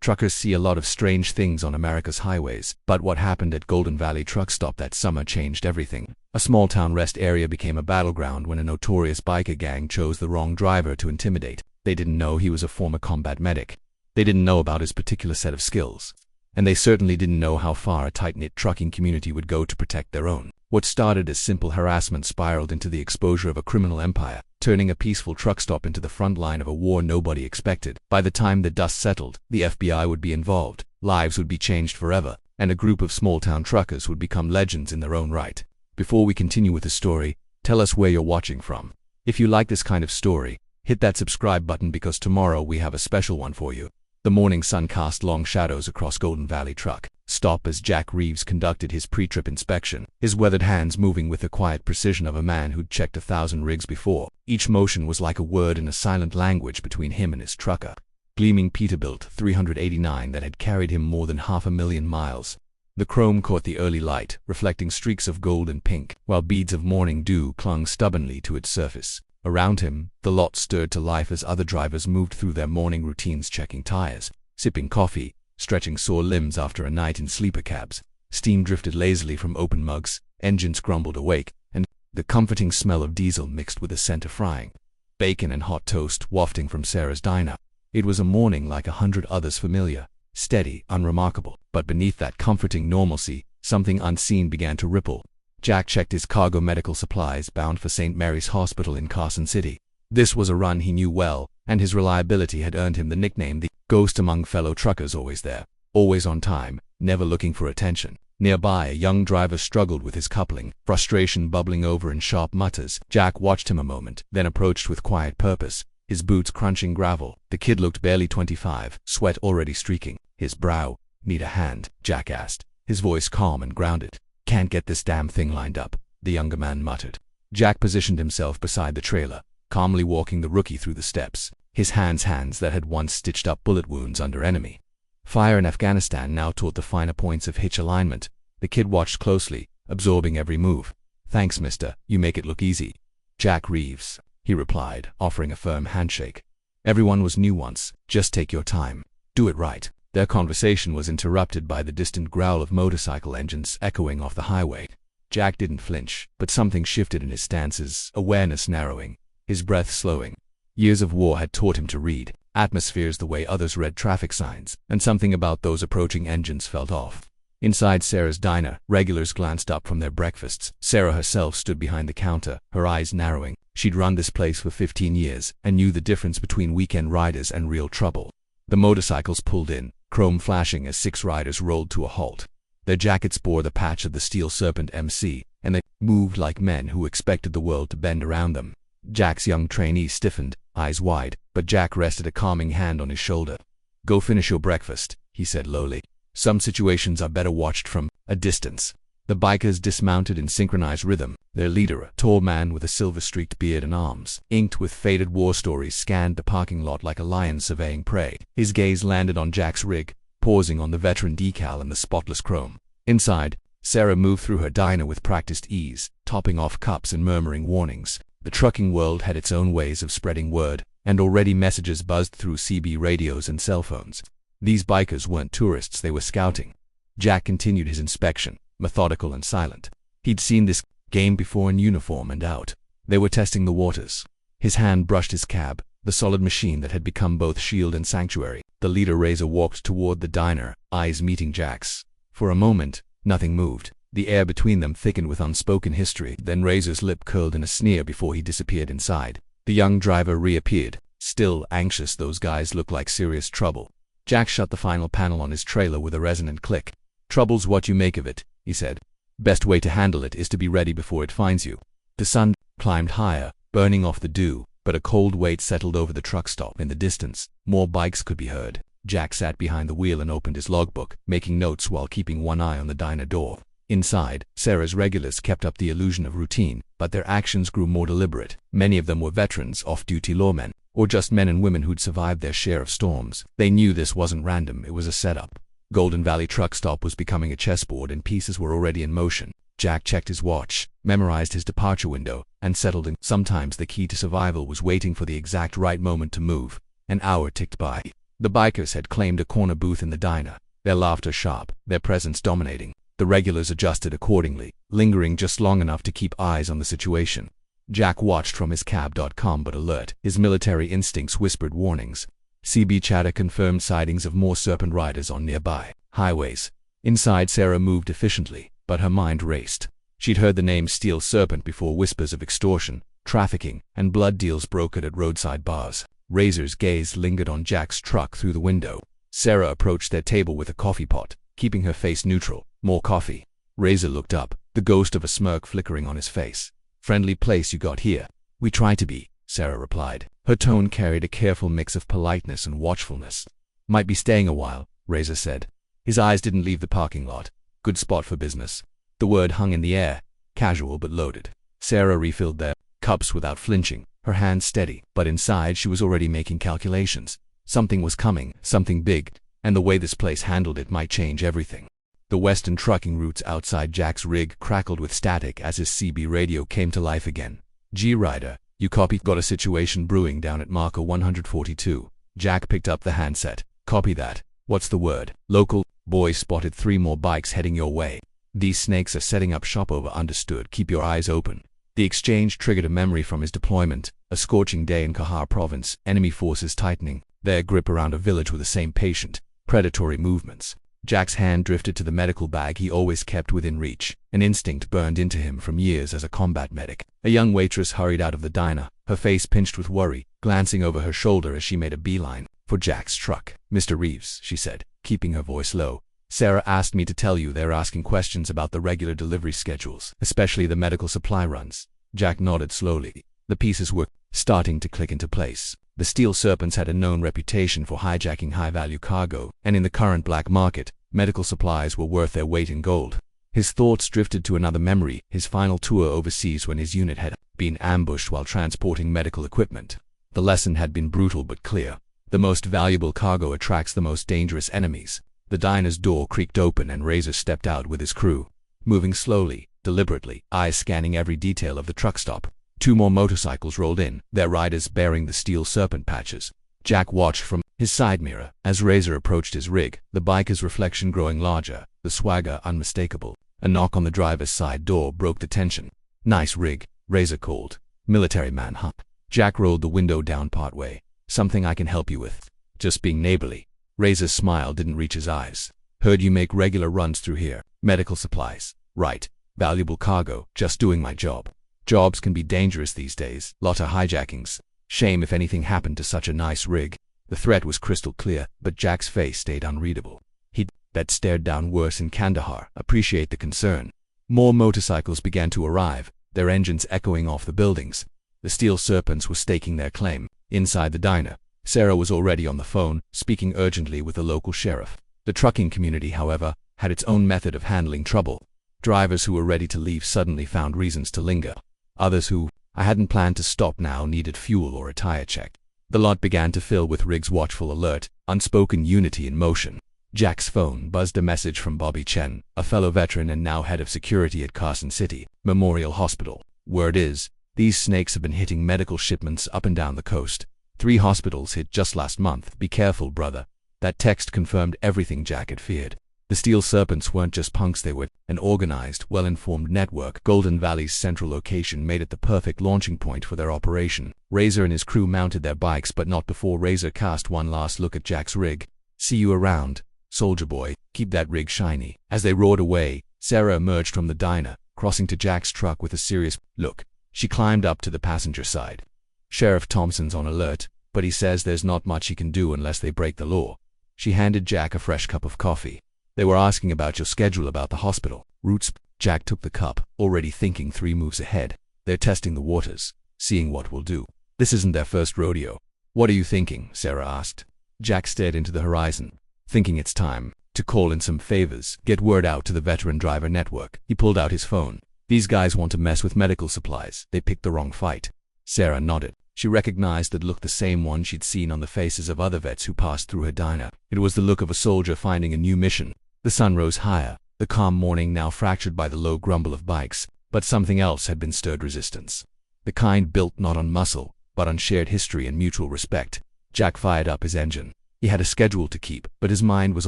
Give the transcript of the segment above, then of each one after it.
Truckers see a lot of strange things on America's highways, but what happened at Golden Valley truck stop that summer changed everything. A small town rest area became a battleground when a notorious biker gang chose the wrong driver to intimidate. They didn't know he was a former combat medic. They didn't know about his particular set of skills. And they certainly didn't know how far a tight-knit trucking community would go to protect their own. What started as simple harassment spiraled into the exposure of a criminal empire, turning a peaceful truck stop into the front line of a war nobody expected. By the time the dust settled, the FBI would be involved, lives would be changed forever, and a group of small-town truckers would become legends in their own right. Before we continue with the story, tell us where you're watching from. If you like this kind of story, hit that subscribe button because tomorrow we have a special one for you. The morning sun cast long shadows across Golden Valley truck stop as Jack Reeves conducted his pre-trip inspection, his weathered hands moving with the quiet precision of a man who'd checked 1,000 rigs before. Each motion was like a word in a silent language between him and his trucker. Gleaming Peterbilt 389 that had carried him more than 500,000 miles. The chrome caught the early light, reflecting streaks of gold and pink, while beads of morning dew clung stubbornly to its surface. Around him, the lot stirred to life as other drivers moved through their morning routines, checking tires, sipping coffee, stretching sore limbs after a night in sleeper cabs. Steam drifted lazily from open mugs, engines grumbled awake, and the comforting smell of diesel mixed with the scent of frying bacon and hot toast wafting from Sarah's diner. It was a morning like 100 others, familiar, steady, unremarkable. But beneath that comforting normalcy, something unseen began to ripple. Jack checked his cargo medical supplies, bound for St. Mary's Hospital in Carson City. This was a run he knew well, and his reliability had earned him the nickname the Ghost among fellow truckers. Always there, always on time, never looking for attention. Nearby, a young driver struggled with his coupling, frustration bubbling over in sharp mutters. Jack watched him a moment, then approached with quiet purpose, his boots crunching gravel. The kid looked barely 25, sweat already streaking his brow. "Need a hand?" Jack asked, his voice calm and grounded. "Can't get this damn thing lined up," the younger man muttered. Jack positioned himself beside the trailer, calmly walking the rookie through the steps, his hands that had once stitched up bullet wounds under enemy fire in Afghanistan now taught the finer points of hitch alignment. The kid watched closely, absorbing every move. "Thanks, mister, you make it look easy." "Jack Reeves," he replied, offering a firm handshake. "Everyone was new once, just take your time. Do it right." Their conversation was interrupted by the distant growl of motorcycle engines echoing off the highway. Jack didn't flinch, but something shifted in his stances, awareness narrowing, his breath slowing. Years of war had taught him to read atmospheres the way others read traffic signs, and something about those approaching engines felt off. Inside Sarah's diner, regulars glanced up from their breakfasts. Sarah herself stood behind the counter, her eyes narrowing. She'd run this place for 15 years and knew the difference between weekend riders and real trouble. The motorcycles pulled in, chrome flashing as 6 riders rolled to a halt. Their jackets bore the patch of the Steel Serpent MC, and they moved like men who expected the world to bend around them. Jack's young trainee stiffened, eyes wide, but Jack rested a calming hand on his shoulder. "Go finish your breakfast," he said lowly. "Some situations are better watched from a distance." The bikers dismounted in synchronized rhythm. Their leader, a tall man with a silver-streaked beard and arms inked with faded war stories, scanned the parking lot like a lion surveying prey. His gaze landed on Jack's rig, pausing on the veteran decal and the spotless chrome. Inside, Sarah moved through her diner with practiced ease, topping off cups and murmuring warnings. The trucking world had its own ways of spreading word, and already messages buzzed through CB radios and cell phones. These bikers weren't tourists, they were scouting. Jack continued his inspection, methodical and silent. He'd seen this game before in uniform and out. They were testing the waters. His hand brushed his cab, the solid machine that had become both shield and sanctuary. The leader Razor walked toward the diner, eyes meeting Jack's. For a moment, nothing moved. The air between them thickened with unspoken history. Then Razor's lip curled in a sneer before he disappeared inside. The young driver reappeared, still anxious. "Those guys look like serious trouble." Jack shut the final panel on his trailer with a resonant click. "Trouble's what you make of it," he said. "Best way to handle it is to be ready before it finds you." The sun climbed higher, burning off the dew, but a cold weight settled over the truck stop. In the distance, more bikes could be heard. Jack sat behind the wheel and opened his logbook, making notes while keeping one eye on the diner door. Inside, Sarah's regulars kept up the illusion of routine, but their actions grew more deliberate. Many of them were veterans, off-duty lawmen, or just men and women who'd survived their share of storms. They knew this wasn't random, it was a setup. Golden Valley truck stop was becoming a chessboard and pieces were already in motion. Jack checked his watch, memorized his departure window, and settled in. Sometimes the key to survival was waiting for the exact right moment to move. An hour ticked by. The bikers had claimed a corner booth in the diner, their laughter sharp, their presence dominating. The regulars adjusted accordingly, lingering just long enough to keep eyes on the situation. Jack watched from his cab.com but alert. His military instincts whispered warnings. CB chatter confirmed sightings of more serpent riders on nearby highways. Inside, Sarah moved efficiently, but her mind raced. She'd heard the name Steel Serpent before. Whispers of extortion, trafficking, and blood deals brokered at roadside bars. Razor's gaze lingered on Jack's truck through the window. Sarah approached their table with a coffee pot, keeping her face neutral. More coffee. Razor looked up, the ghost of a smirk flickering on his face. Friendly place you got here. We try to be, Sarah replied. Her tone carried a careful mix of politeness and watchfulness. Might be staying a while, Razor said. His eyes didn't leave the parking lot. Good spot for business. The word hung in the air, casual but loaded. Sarah refilled their cups without flinching, her hands steady, but inside she was already making calculations. Something was coming, something big, and the way this place handled it might change everything. The western trucking routes outside Jack's rig crackled with static as his CB radio came to life again. G Ryder, you copy? Got a situation brewing down at marker 142. Jack picked up the handset. Copy that. What's the word? Local. Boys spotted 3 more bikes heading your way. These snakes are setting up shop over. Understood. Keep your eyes open. The exchange triggered a memory from his deployment. A scorching day in Kahar province. Enemy forces tightening their grip around a village with the same patient. Predatory movements. Jack's hand drifted to the medical bag he always kept within reach. An instinct burned into him from years as a combat medic. A young waitress hurried out of the diner, her face pinched with worry, glancing over her shoulder as she made a beeline for Jack's truck. Mr. Reeves, she said, keeping her voice low. Sarah asked me to tell you they're asking questions about the regular delivery schedules, especially the medical supply runs. Jack nodded slowly. The pieces were starting to click into place. The Steel Serpents had a known reputation for hijacking high-value cargo, and in the current black market, medical supplies were worth their weight in gold. His thoughts drifted to another memory, his final tour overseas when his unit had been ambushed while transporting medical equipment. The lesson had been brutal but clear. The most valuable cargo attracts the most dangerous enemies. The diner's door creaked open and Razor stepped out with his crew. Moving slowly, deliberately, eyes scanning every detail of the truck stop. 2 more motorcycles rolled in, their riders bearing the Steel Serpent patches. Jack watched from his side mirror as Razor approached his rig, the biker's reflection growing larger, the swagger unmistakable. A knock on the driver's side door broke the tension. Nice rig, Razor called. Military man, huh? Jack rolled the window down partway. Something I can help you with. Just being neighborly. Razor's smile didn't reach his eyes. Heard you make regular runs through here. Medical supplies. Right. Valuable cargo. Just doing my job. Jobs can be dangerous these days. Lot of hijackings. Shame if anything happened to such a nice rig. The threat was crystal clear, but Jack's face stayed unreadable. He'd bet stared down worse in Kandahar. Appreciate the concern. More motorcycles began to arrive, their engines echoing off the buildings. The Steel Serpents were staking their claim. Inside the diner, Sarah was already on the phone, speaking urgently with the local sheriff. The trucking community, however, had its own method of handling trouble. Drivers who were ready to leave suddenly found reasons to linger. Others who I hadn't planned to stop now needed fuel or a tire check. The lot began to fill with Rig's watchful alert, unspoken unity in motion. Jack's phone buzzed a message from Bobby Chen, a fellow veteran and now head of security at Carson City Memorial Hospital. Word is, these snakes have been hitting medical shipments up and down the coast. 3 hospitals hit just last month. Be careful, brother. That text confirmed everything Jack had feared. The Steel Serpents weren't just punks, they were an organized, well-informed network. Golden Valley's central location made it the perfect launching point for their operation. Razor and his crew mounted their bikes, but not before Razor cast one last look at Jack's rig. See you around, soldier boy. Keep that rig shiny. As they roared away, Sarah emerged from the diner, crossing to Jack's truck with a serious look. She climbed up to the passenger side. Sheriff Thompson's on alert, but he says there's not much he can do unless they break the law. She handed Jack a fresh cup of coffee. They were asking about your schedule, about the hospital routes. Jack took the cup, already thinking 3 moves ahead. They're testing the waters, seeing what we'll do. This isn't their first rodeo. What are you thinking? Sarah asked. Jack stared into the horizon, thinking it's time to call in some favors, get word out to the veteran driver network. He pulled out his phone. These guys want to mess with medical supplies. They picked the wrong fight. Sarah nodded. She recognized that look, the same one she'd seen on the faces of other vets who passed through her diner. It was the look of a soldier finding a new mission. The sun rose higher, the calm morning now fractured by the low grumble of bikes, but something else had been stirred: resistance. The kind built not on muscle, but on shared history and mutual respect. Jack fired up his engine. He had a schedule to keep, but his mind was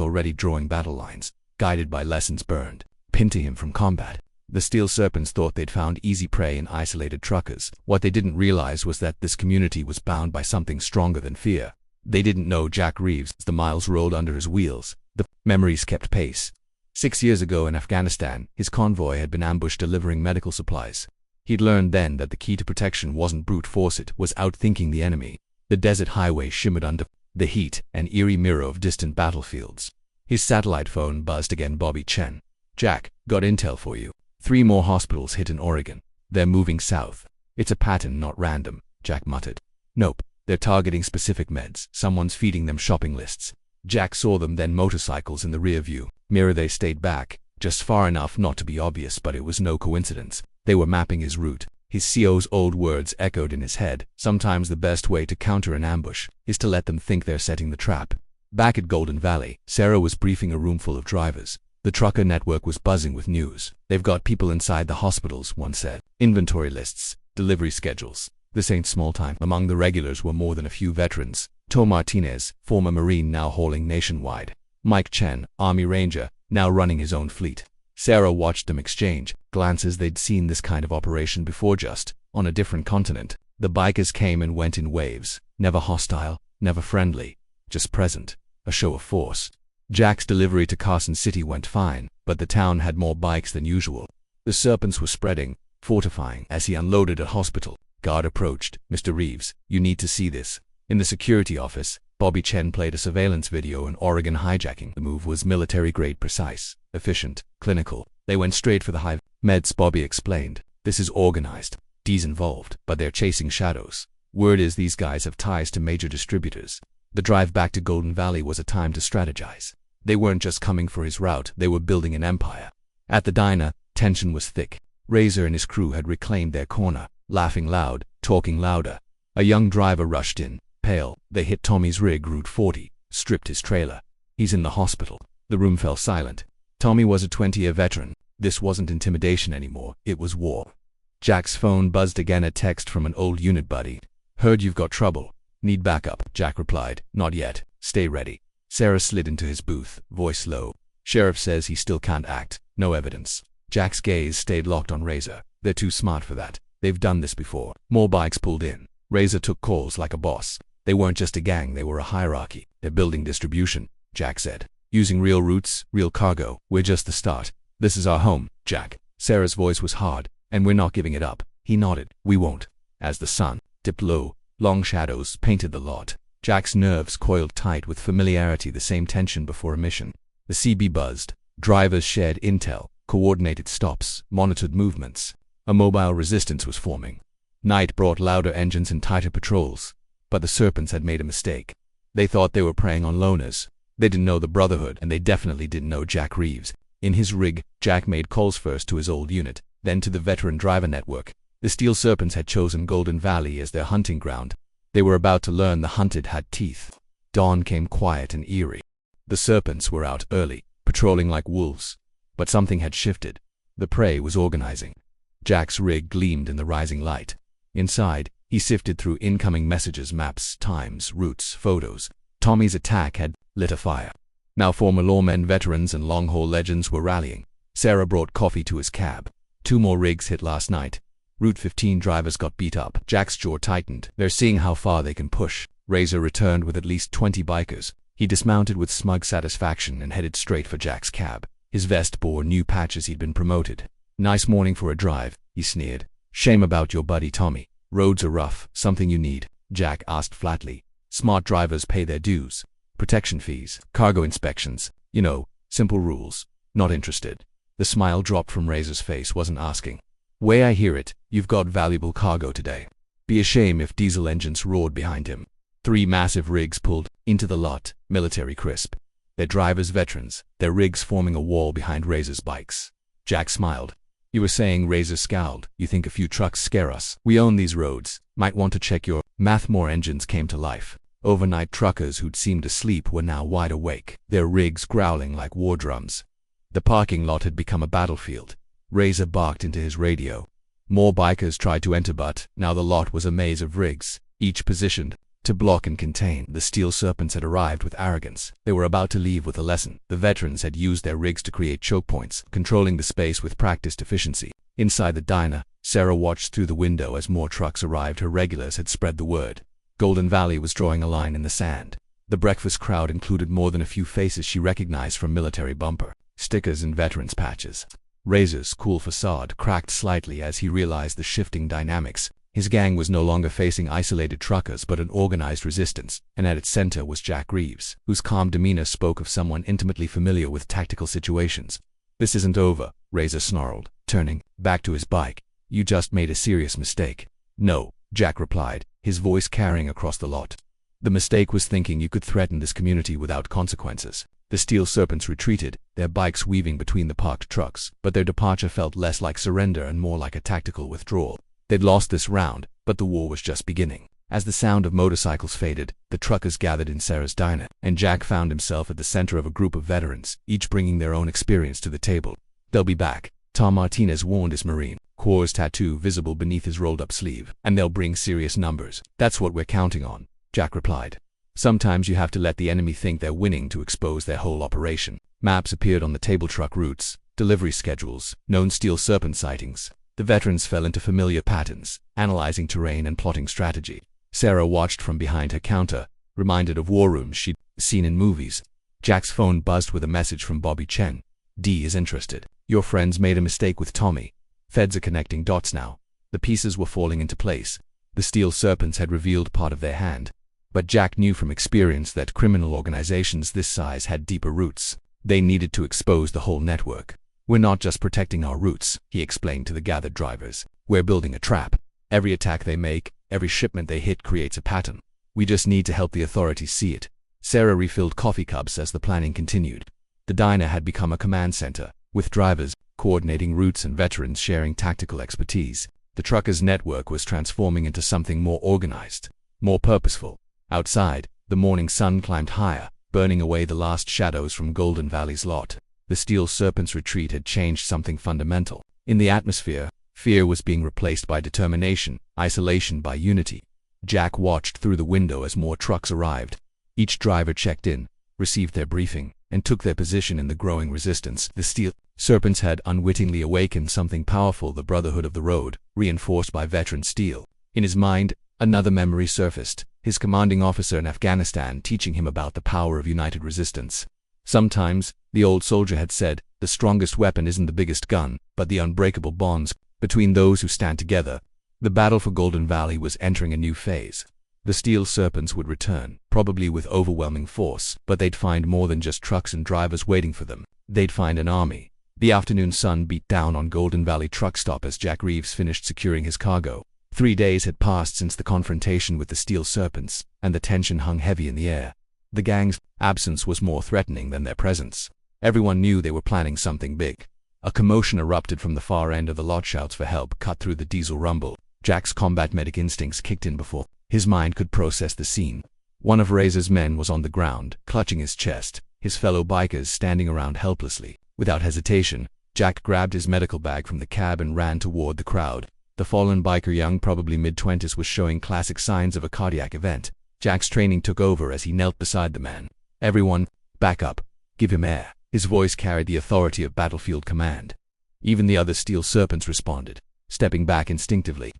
already drawing battle lines, guided by lessons burned, pinned to him from combat. The steel serpents thought they'd found easy prey in isolated truckers. What they didn't realize was that this community was bound by something stronger than fear. They didn't know Jack Reeves. The miles rolled under his wheels. The memories kept pace. 6 years ago in Afghanistan, his convoy had been ambushed delivering medical supplies. He'd learned then that the key to protection wasn't brute force, it was outthinking the enemy. The desert highway shimmered under the heat, an eerie mirror of distant battlefields. His satellite phone buzzed again. Bobby Chen. Jack, got intel for you. 3 more hospitals hit in Oregon. They're moving south. It's a pattern, not random, Jack muttered. Nope, they're targeting specific meds. Someone's feeding them shopping lists. Jack saw them, then motorcycles in the rear view mirror. They stayed back, just far enough not to be obvious, but it was no coincidence. They were mapping his route. His CO's old words echoed in his head. Sometimes the best way to counter an ambush is to let them think they're setting the trap. Back at Golden Valley, Sarah was briefing a room full of drivers. The trucker network was buzzing with news. They've got people inside the hospitals, one said. Inventory lists, delivery schedules. This ain't small time. Among the regulars were more than a few veterans. Tom Martinez, former Marine, now hauling nationwide. Mike Chen, Army Ranger, now running his own fleet. Sarah watched them exchange glances. They'd seen this kind of operation before, just on a different continent. The bikers came and went in waves, never hostile, never friendly, just present, a show of force. Jack's delivery to Carson City went fine, but the town had more bikes than usual. The serpents were spreading, fortifying. As he unloaded a hospital, guard approached. Mr. Reeves, you need to see this. In the security office, Bobby Chen played a surveillance video on Oregon hijacking. The move was military-grade, precise, efficient, clinical. They went straight for the high meds, Bobby explained. This is organized. D's involved, but they're chasing shadows. Word is these guys have ties to major distributors. The drive back to Golden Valley was a time to strategize. They weren't just coming for his route, they were building an empire. At the diner, tension was thick. Razor and his crew had reclaimed their corner, laughing loud, talking louder. A young driver rushed in, pale. They hit Tommy's rig, Route 40, stripped his trailer. He's in the hospital. The room fell silent. Tommy was a 20-year veteran. This wasn't intimidation anymore, it was war. Jack's phone buzzed again, a text from an old unit buddy. Heard you've got trouble. Need backup, Jack replied. Not yet. Stay ready. Sarah slid into his booth, voice low. Sheriff says he still can't act. No evidence. Jack's gaze stayed locked on Razor. They're too smart for that. They've done this before. More bikes pulled in. Razor took calls like a boss. They weren't just a gang, they were a hierarchy. They're building distribution, Jack said. Using real routes, real cargo. We're just the start. This is our home, Jack. Sarah's voice was hard. And we're not giving it up. He nodded. We won't. As the sun dipped low, long shadows painted the lot. Jack's nerves coiled tight with familiarity, the same tension before a mission. The CB buzzed. Drivers shared intel, coordinated stops, monitored movements. A mobile resistance was forming. Night brought louder engines and tighter patrols. But the serpents had made a mistake. They thought they were preying on loners. They didn't know the Brotherhood, and they definitely didn't know Jack Reeves. In his rig, Jack made calls first to his old unit, then to the veteran driver network. The Steel Serpents had chosen Golden Valley as their hunting ground. They were about to learn the hunted had teeth. Dawn came quiet and eerie. The serpents were out early, patrolling like wolves. But something had shifted. The prey was organizing. Jack's rig gleamed in the rising light. Inside, he sifted through incoming messages, maps, times, routes, photos. Tommy's attack had lit a fire. Now former lawmen, veterans, and long-haul legends were rallying. Sarah brought coffee to his cab. 2 more rigs hit last night. Route 15 drivers got beat up. Jack's jaw tightened. They're seeing how far they can push. Razor returned with at least 20 bikers. He dismounted with smug satisfaction and headed straight for Jack's cab. His vest bore new patches. He'd been promoted. Nice morning for a drive, he sneered. Shame about your buddy Tommy. Roads are rough. Something you need? Jack asked flatly. Smart drivers pay their dues. Protection fees, cargo inspections. You know, simple rules. Not interested. The smile dropped from Razor's face. Wasn't asking. Way I hear it, you've got valuable cargo today. Be a shame if diesel engines roared behind him. 3 massive rigs pulled into the lot, military crisp. Their drivers veterans, their rigs forming a wall behind Razor's bikes. Jack smiled. You were saying? Razor scowled. You think a few trucks scare us? We own these roads. Might want to check your math. More engines came to life. Overnight truckers who'd seemed asleep were now wide awake, their rigs growling like war drums. The parking lot had become a battlefield. Razor barked into his radio. More bikers tried to enter, but now the lot was a maze of rigs, each positioned to block and contain. The steel serpents had arrived with arrogance. They were about to leave with a lesson. The veterans had used their rigs to create choke points, controlling the space with practiced efficiency. Inside the diner, Sarah watched through the window as more trucks arrived. Her regulars had spread the word. Golden Valley was drawing a line in the sand. The breakfast crowd included more than a few faces she recognized from military bumper stickers and veterans patches. Razor's cool facade cracked slightly as he realized the shifting dynamics. His gang was no longer facing isolated truckers but an organized resistance, and at its center was Jack Reeves, whose calm demeanor spoke of someone intimately familiar with tactical situations. "This isn't over," Razor snarled, turning back to his bike. "You just made a serious mistake." "No," Jack replied, his voice carrying across the lot. "The mistake was thinking you could threaten this community without consequences." The steel serpents retreated, their bikes weaving between the parked trucks, but their departure felt less like surrender and more like a tactical withdrawal. They'd lost this round, but the war was just beginning. As the sound of motorcycles faded, the truckers gathered in Sarah's diner, and Jack found himself at the center of a group of veterans, each bringing their own experience to the table. "They'll be back," Tom Martinez warned his Marine, Corps tattoo visible beneath his rolled-up sleeve. "And they'll bring serious numbers." "That's what we're counting on," Jack replied. "Sometimes you have to let the enemy think they're winning to expose their whole operation." Maps appeared on the table, truck routes, delivery schedules, known steel serpent sightings. The veterans fell into familiar patterns, analyzing terrain and plotting strategy. Sarah watched from behind her counter, reminded of war rooms she'd seen in movies. Jack's phone buzzed with a message from Bobby Chen. "D is interested. Your friends made a mistake with Tommy. Feds are connecting dots now." The pieces were falling into place. The steel serpents had revealed part of their hand. But Jack knew from experience that criminal organizations this size had deeper roots. They needed to expose the whole network. "We're not just protecting our roots," he explained to the gathered drivers. "We're building a trap. Every attack they make, every shipment they hit creates a pattern. We just need to help the authorities see it." Sarah refilled coffee cups as the planning continued. The diner had become a command center, with drivers coordinating routes and veterans sharing tactical expertise. The truckers' network was transforming into something more organized, more purposeful. Outside, the morning sun climbed higher, burning away the last shadows from Golden Valley's lot. The steel serpent's retreat had changed something fundamental. In the atmosphere, fear was being replaced by determination, isolation by unity. Jack watched through the window as more trucks arrived. Each driver checked in, received their briefing, and took their position in the growing resistance. The steel serpents had unwittingly awakened something powerful, the brotherhood of the road, reinforced by veteran steel. In his mind, another memory surfaced, his commanding officer in Afghanistan teaching him about the power of united resistance. Sometimes, the old soldier had said, the strongest weapon isn't the biggest gun, but the unbreakable bonds between those who stand together. The battle for Golden Valley was entering a new phase. The steel serpents would return, probably with overwhelming force, but they'd find more than just trucks and drivers waiting for them. They'd find an army. The afternoon sun beat down on Golden Valley truck stop as Jack Reeves finished securing his cargo. 3 days had passed since the confrontation with the steel serpents, and the tension hung heavy in the air. The gang's absence was more threatening than their presence. Everyone knew they were planning something big. A commotion erupted from the far end of the lot. Shouts for help cut through the diesel rumble. Jack's combat medic instincts kicked in before his mind could process the scene. One of Razor's men was on the ground, clutching his chest, his fellow bikers standing around helplessly. Without hesitation, Jack grabbed his medical bag from the cab and ran toward the crowd. The fallen biker, young, probably mid-20s, was showing classic signs of a cardiac event. Jack's training took over as he knelt beside the man. "Everyone, back up. Give him air." His voice carried the authority of battlefield command. Even the other steel serpents responded, stepping back instinctively.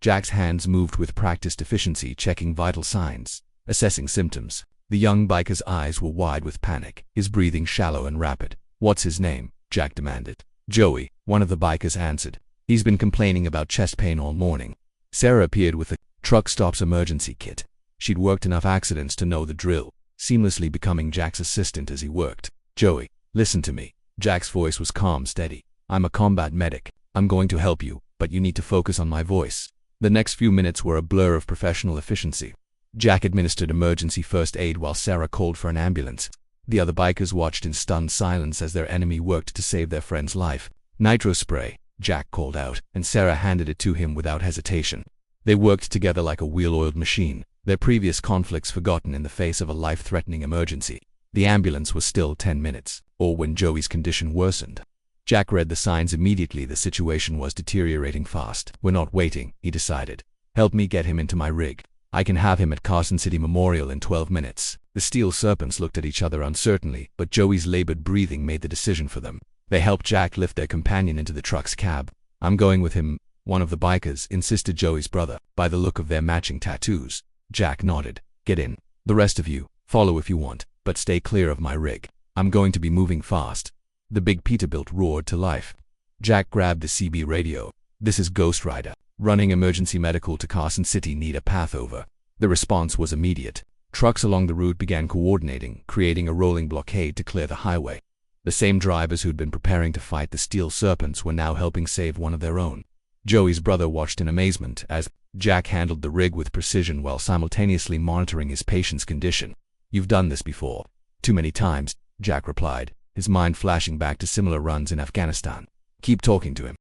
Jack's hands moved with practiced efficiency, checking vital signs, assessing symptoms. The young biker's eyes were wide with panic, his breathing shallow and rapid. "What's his name?" Jack demanded. "Joey," one of the bikers answered. "He's been complaining about chest pain all morning." Sarah appeared with the truck stop's emergency kit. She'd worked enough accidents to know the drill, seamlessly becoming Jack's assistant as he worked. "Joey, listen to me." Jack's voice was calm, steady. "I'm a combat medic. I'm going to help you, but you need to focus on my voice." The next few minutes were a blur of professional efficiency. Jack administered emergency first aid while Sarah called for an ambulance. The other bikers watched in stunned silence as their enemy worked to save their friend's life. "Nitro spray," Jack called out, and Sarah handed it to him without hesitation. They worked together like a well-oiled machine, their previous conflicts forgotten in the face of a life-threatening emergency. The ambulance was still 10 minutes, or when Joey's condition worsened. Jack read the signs immediately. The situation was deteriorating fast. "We're not waiting," he decided. "Help me get him into my rig." I can have him at Carson City Memorial in 12 minutes. The steel serpents looked at each other uncertainly, but Joey's labored breathing made the decision for them. They helped Jack lift their companion into the truck's cab. I'm going with him, one of the bikers insisted Joey's brother, by the look of their matching tattoos. Jack nodded. Get in. The rest of you, follow if you want, but stay clear of my rig. I'm going to be moving fast. The big Peterbilt roared to life. Jack grabbed the CB radio. This is Ghost Rider. Running emergency medical to Carson City, need a path over. The response was immediate. Trucks along the route began coordinating, creating a rolling blockade to clear the highway. The same drivers who'd been preparing to fight the steel serpents were now helping save one of their own. Joey's brother watched in amazement as Jack handled the rig with precision while simultaneously monitoring his patient's condition. You've done this before. Too many times, Jack replied, his mind flashing back to similar runs in Afghanistan. Keep talking to him.